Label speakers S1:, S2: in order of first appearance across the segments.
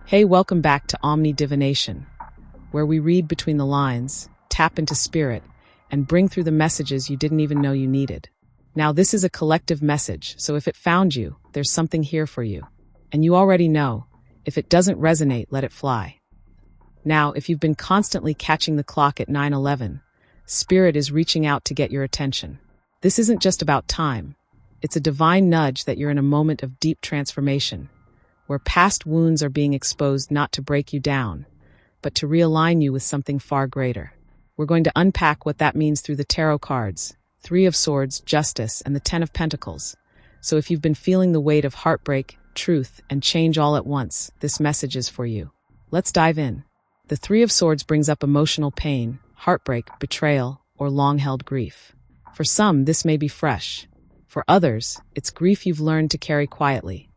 S1: Hey, welcome back to Omni Divination, where we read between the lines, tap into spirit, and bring through the messages you didn't even know you needed. Now, this is a collective message, so if it found you, there's something here for you. And you already know, if it doesn't resonate, let it fly. Now, if you've been constantly catching the clock at 9:11, spirit is reaching out to get your attention. This isn't just about time. It's a divine nudge that you're in a moment of deep transformation, where past wounds are being exposed not to break you down, but to realign you with something far greater. We're going to unpack what that means through the tarot cards, Three of Swords, Justice, and the Ten of Pentacles. So if you've been feeling the weight of heartbreak, truth, and change all at once, this message is for you. Let's dive in. The Three of Swords brings up emotional pain, heartbreak, betrayal, or long-held grief. For some, this may be fresh. For others, it's grief you've learned to carry quietly.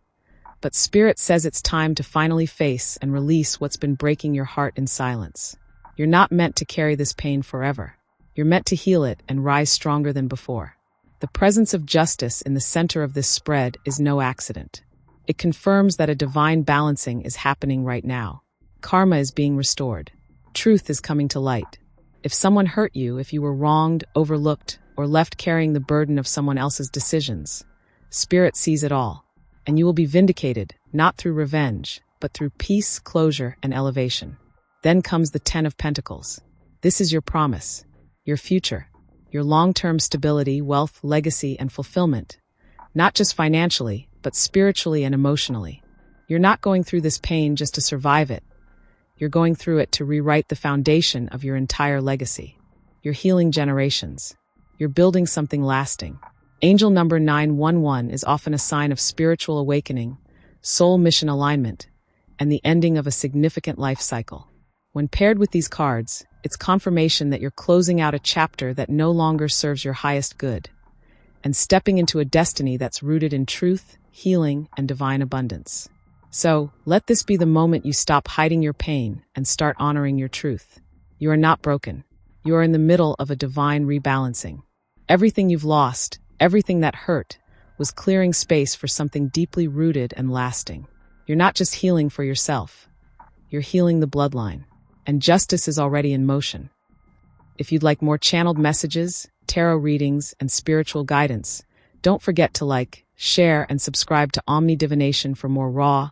S1: But Spirit says it's time to finally face and release what's been breaking your heart in silence. You're not meant to carry this pain forever. You're meant to heal it and rise stronger than before. The presence of justice in the center of this spread is no accident. It confirms that a divine balancing is happening right now. Karma is being restored. Truth is coming to light. If someone hurt you, if you were wronged, overlooked, or left carrying the burden of someone else's decisions, Spirit sees it all. And you will be vindicated, not through revenge, but through peace, closure, and elevation. Then comes the Ten of Pentacles. This is your promise, your future, your long-term stability, wealth, legacy, and fulfillment. Not just financially, but spiritually and emotionally. You're not going through this pain just to survive it. You're going through it to rewrite the foundation of your entire legacy. You're healing generations. You're building something lasting. Angel number 911 is often a sign of spiritual awakening, soul mission alignment, and the ending of a significant life cycle. When paired with these cards, it's confirmation that you're closing out a chapter that no longer serves your highest good, and stepping into a destiny that's rooted in truth, healing, and divine abundance. So, let this be the moment you stop hiding your pain and start honoring your truth. You are not broken. You are in the middle of a divine rebalancing. Everything you've lost, everything that hurt, was clearing space for something deeply rooted and lasting. You're not just healing for yourself. You're healing the bloodline. And justice is already in motion. If you'd like more channeled messages, tarot readings, and spiritual guidance, don't forget to like, share, and subscribe to Omni Divination for more raw,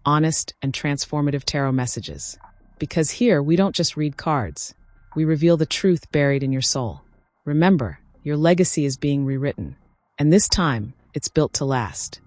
S1: honest, and transformative tarot messages. Because here, we don't just read cards. We reveal the truth buried in your soul. Remember, your legacy is being rewritten. And this time, it's built to last.